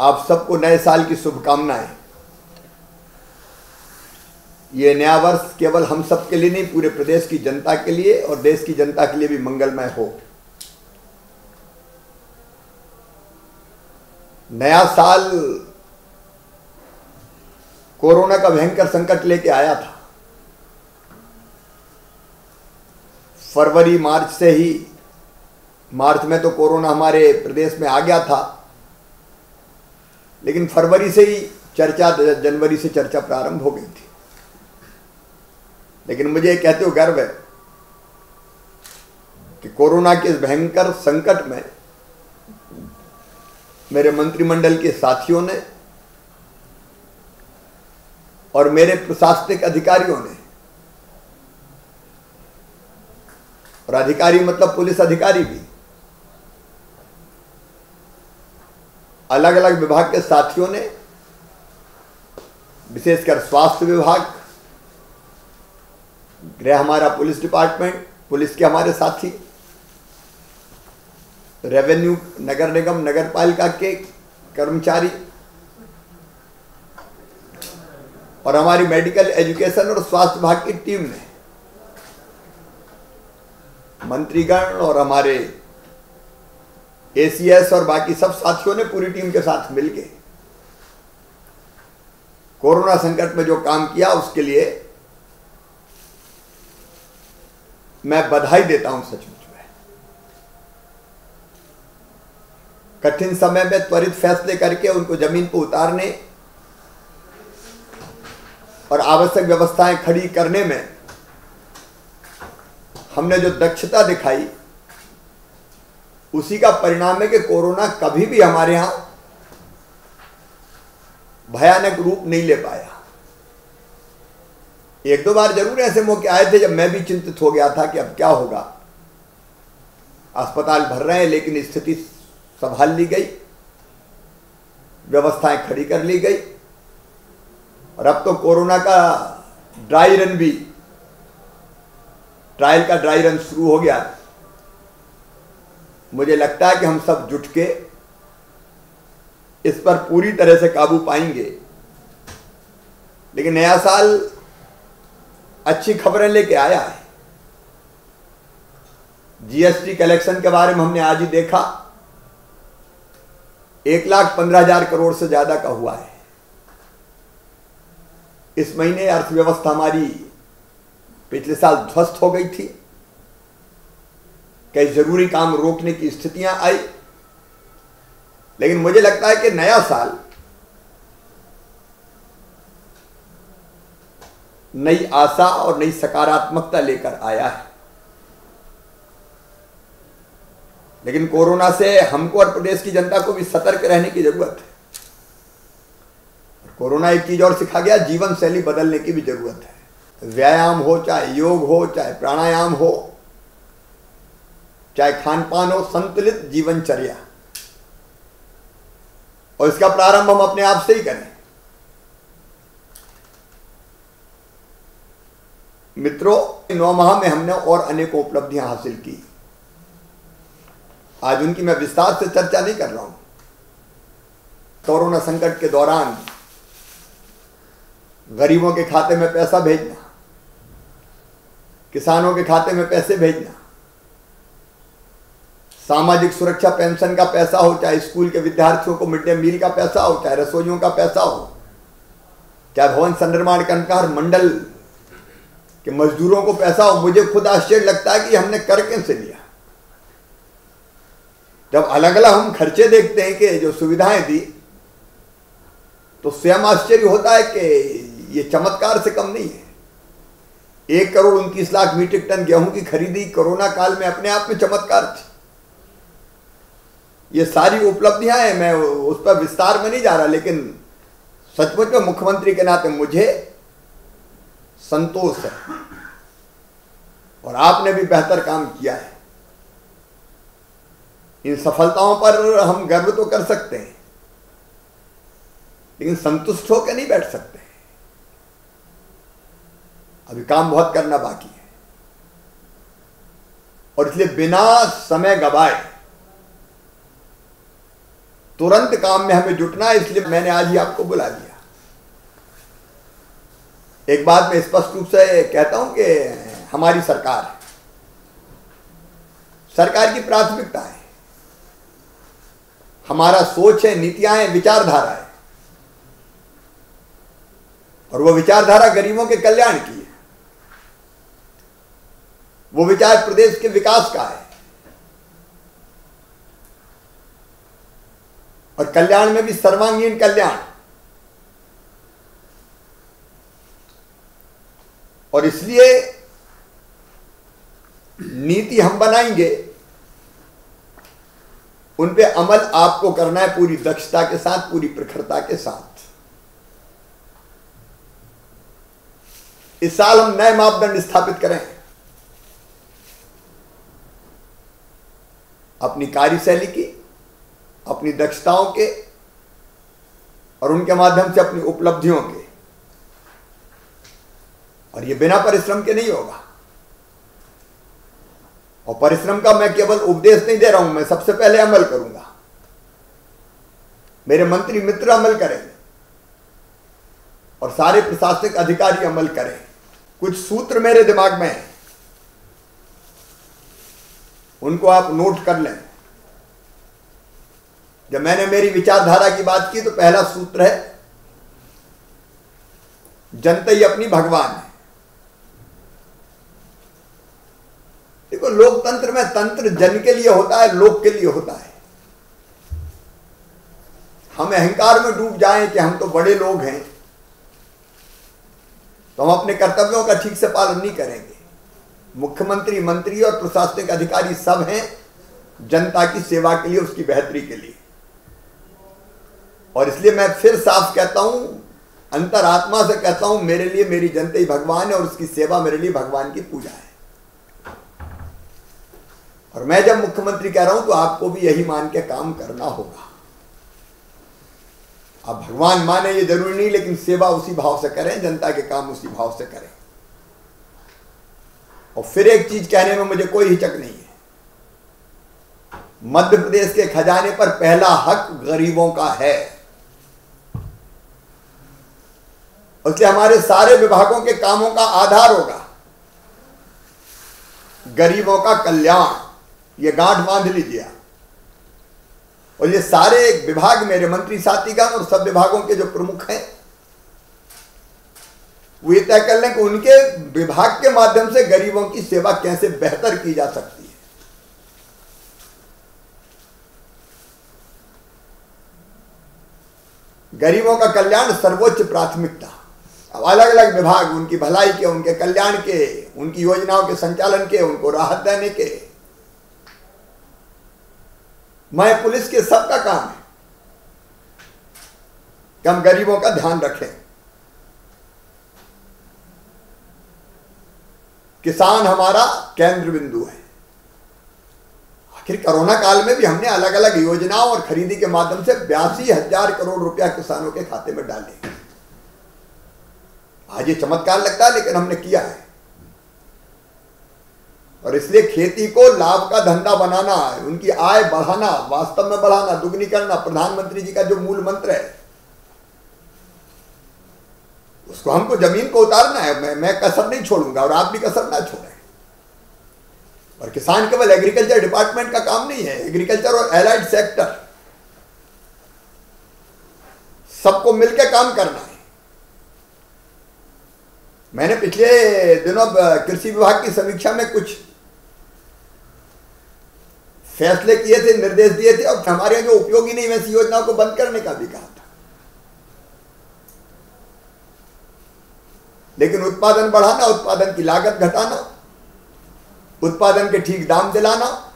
आप सबको नए साल की शुभकामनाएं। ये नया वर्ष केवल हम सब के लिए नहीं, पूरे प्रदेश की जनता के लिए और देश की जनता के लिए भी मंगलमय हो। नया साल कोरोना का भयंकर संकट लेके आया था। फरवरी मार्च से ही, मार्च में तो कोरोना हमारे प्रदेश में आ गया था, लेकिन फरवरी से ही चर्चा, जनवरी से चर्चा प्रारंभ हो गई थी। लेकिन मुझे कहते हो गर्व है कि कोरोना के इस भयंकर संकट में मेरे मंत्रिमंडल के साथियों ने और मेरे प्रशासनिक अधिकारियों ने, और अधिकारी मतलब पुलिस अधिकारी भी, अलग अलग विभाग के साथियों ने, विशेषकर स्वास्थ्य विभाग, गृह हमारा पुलिस डिपार्टमेंट, पुलिस के हमारे साथी, रेवेन्यू, नगर निगम, नगर पालिका के कर्मचारी और हमारी मेडिकल एजुकेशन और स्वास्थ्य विभाग की टीम ने, मंत्रीगण और हमारे एसीएस और बाकी सब साथियों ने पूरी टीम के साथ मिलकर कोरोना संकट में जो काम किया उसके लिए मैं बधाई देता हूं। सचमुच में कठिन समय में त्वरित फैसले करके उनको जमीन पर उतारने और आवश्यक व्यवस्थाएं खड़ी करने में हमने जो दक्षता दिखाई, उसी का परिणाम है कि कोरोना कभी भी हमारे यहां भयानक रूप नहीं ले पाया। एक दो बार जरूर ऐसे मौके आए थे जब मैं भी चिंतित हो गया था कि अब क्या होगा। अस्पताल भर रहे हैं, लेकिन स्थिति संभाल ली गई, व्यवस्थाएं खड़ी कर ली गई और अब तो कोरोना का ड्राई रन भी, ट्रायल का ड्राई रन शुरू हो गया। मुझे लगता है कि हम सब जुट के इस पर पूरी तरह से काबू पाएंगे। लेकिन नया साल अच्छी खबरें लेके आया है। जीएसटी कलेक्शन के बारे में हमने आज ही देखा, 1,15,000 करोड़ से ज्यादा का हुआ है। इस महीने अर्थव्यवस्था हमारी पिछले साल ध्वस्त हो गई थी, कई जरूरी काम रोकने की स्थितियां आई, लेकिन मुझे लगता है कि नया साल नई आशा और नई सकारात्मकता लेकर आया है। लेकिन कोरोना से हमको और प्रदेश की जनता को भी सतर्क रहने की जरूरत है। कोरोना एक चीज और सिखा गया, जीवन शैली बदलने की भी जरूरत है। व्यायाम हो, चाहे योग हो, चाहे प्राणायाम हो, चाहे खान पान हो, संतुलित जीवनचर्या, और इसका प्रारंभ हम अपने आप से ही करें। मित्रों, 9 माह में हमने और अनेकों उपलब्धियां हासिल की। आज उनकी मैं विस्तार से चर्चा नहीं कर रहा हूं। कोरोना संकट के दौरान गरीबों के खाते में पैसा भेजना, किसानों के खाते में पैसे भेजना, सामाजिक सुरक्षा पेंशन का पैसा हो, चाहे स्कूल के विद्यार्थियों को मिड डे मील का पैसा हो, चाहे रसोइयों का पैसा हो, चाहे भवन संनिर्माण कर्मकार मंडल के मजदूरों को पैसा हो। मुझे खुद आश्चर्य लगता है कि हमने कर कैसे लिया। जब अलग अलग हम खर्चे देखते हैं कि जो सुविधाएं दी, तो स्वयं आश्चर्य होता है कि ये चमत्कार से कम नहीं है। 1,29,00,000 मीट्रिक टन गेहूं की खरीदी कोरोना काल में अपने आप में चमत्कार थी। ये सारी उपलब्धियां हैं, मैं उस पर विस्तार में नहीं जा रहा, लेकिन सचमुच में मुख्यमंत्री के नाते मुझे संतोष है और आपने भी बेहतर काम किया है। इन सफलताओं पर हम गर्व तो कर सकते हैं, लेकिन संतुष्ट होकर नहीं बैठ सकते। अभी काम बहुत करना बाकी है और इसलिए बिना समय गवाए तुरंत काम में हमें जुटना है, इसलिए मैंने आज ही आपको बुला लिया। एक बात मैं स्पष्ट रूप से कहता हूं कि हमारी सरकार की प्राथमिकता है, हमारा सोच है, नीतियां हैं, विचारधारा है, और वो विचारधारा गरीबों के कल्याण की है, वो विचार प्रदेश के विकास का है, और कल्याण में भी सर्वांगीण कल्याण। और इसलिए नीति हम बनाएंगे, उन पे अमल आपको करना है पूरी दक्षता के साथ, पूरी प्रखरता के साथ। इस साल हम नए मापदंड स्थापित करें, अपनी कार्यशैली की, अपनी दक्षताओं के, और उनके माध्यम से अपनी उपलब्धियों के। और ये बिना परिश्रम के नहीं होगा। और परिश्रम का मैं केवल उपदेश नहीं दे रहा हूं, मैं सबसे पहले अमल करूंगा, मेरे मंत्री मित्र अमल करेंगे, और सारे प्रशासनिक अधिकारी अमल करें। कुछ सूत्र मेरे दिमाग में हैं, उनको आप नोट कर लें। जब मैंने मेरी विचारधारा की बात की तो पहला सूत्र है, जनता ही अपनी भगवान है। देखो, लोकतंत्र में तंत्र जन के लिए होता है, लोक के लिए होता है। हम अहंकार में डूब जाएं कि हम तो बड़े लोग हैं, तो हम अपने कर्तव्यों का ठीक से पालन नहीं करेंगे। मुख्यमंत्री, मंत्री और प्रशासनिक अधिकारी सब हैं जनता की सेवा के लिए, उसकी बेहतरी के लिए। और इसलिए मैं फिर साफ कहता हूं, अंतरात्मा से कहता हूं, मेरे लिए मेरी जनता ही भगवान है, और उसकी सेवा मेरे लिए भगवान की पूजा है। और मैं जब मुख्यमंत्री कह रहा हूं तो आपको भी यही मान के काम करना होगा। आप भगवान माने ये जरूरी नहीं, लेकिन सेवा उसी भाव से करें, जनता के काम उसी भाव से करें। और फिर एक चीज कहने में मुझे कोई हिचक नहीं है, मध्य प्रदेश के खजाने पर पहला हक गरीबों का है। इसलिए हमारे सारे विभागों के कामों का आधार होगा गरीबों का कल्याण। ये गांठ बांध लीजिए। और ये सारे विभाग, मेरे मंत्री साथीगण और सब विभागों के जो प्रमुख हैं, वो ये तय कर लें कि उनके विभाग के माध्यम से गरीबों की सेवा कैसे बेहतर की जा सकती है। गरीबों का कल्याण सर्वोच्च प्राथमिकता। अब अलग अलग विभाग उनकी भलाई के, उनके कल्याण के, उनकी योजनाओं के संचालन के, उनको राहत देने के, मैं पुलिस के सबका काम है कि हम गरीबों का ध्यान रखें। किसान हमारा केंद्र बिंदु है। आखिर कोरोना काल में भी हमने अलग अलग योजनाओं और खरीदी के माध्यम से 82,000 करोड़ रुपया किसानों के खाते में डाले। आज ये चमत्कार लगता है, लेकिन हमने किया है। और इसलिए खेती को लाभ का धंधा बनाना, उनकी आय बढ़ाना, वास्तव में बढ़ाना, दुगनी करना, प्रधानमंत्री जी का जो मूल मंत्र है, उसको हमको जमीन को उतारना है। मैं कसर नहीं छोड़ूंगा, और आप भी कसर ना छोड़ें। और किसान केवल एग्रीकल्चर डिपार्टमेंट का काम नहीं है, एग्रीकल्चर और एलाइड सेक्टर सबको मिलकर काम करना है। मैंने पिछले दिनों कृषि विभाग की समीक्षा में कुछ फैसले किए थे, निर्देश दिए थे, और हमारे यहाँ जो उपयोगी नहीं वैसी योजनाओं को बंद करने का भी कहा था। लेकिन उत्पादन बढ़ाना, उत्पादन की लागत घटाना, उत्पादन के ठीक दाम दिलाना,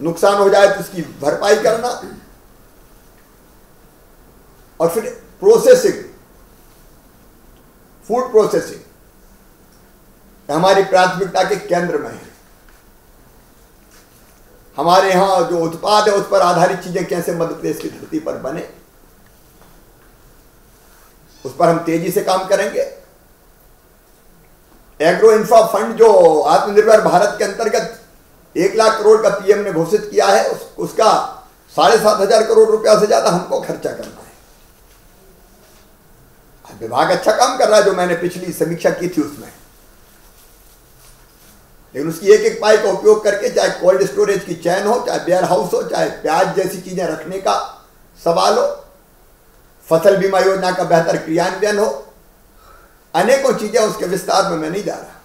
नुकसान हो जाए तो उसकी भरपाई करना, और फिर प्रोसेसिंग, फूड प्रोसेसिंग हमारी प्राथमिकता के केंद्र में है। हमारे यहां जो उत्पाद है उस पर आधारित चीजें कैसे मध्य प्रदेश की धरती पर बने, उस पर हम तेजी से काम करेंगे। एग्रो इंफ्रा फंड जो आत्मनिर्भर भारत के अंतर्गत 1 लाख करोड़ का पीएम ने घोषित किया है, उसका 7,500 करोड़ रुपया से ज्यादा हमको खर्चा करना है। विभाग अच्छा काम कर रहा है, जो मैंने पिछली समीक्षा की थी उसमें, लेकिन उसकी एक एक पाई का उपयोग करके, चाहे कोल्ड स्टोरेज की चैन हो, चाहे वेयर हाउस हो, चाहे प्याज जैसी चीजें रखने का सवाल हो, फसल बीमा योजना का बेहतर क्रियान्वयन हो, अनेकों चीजें, उसके विस्तार में मैं नहीं जा रहा।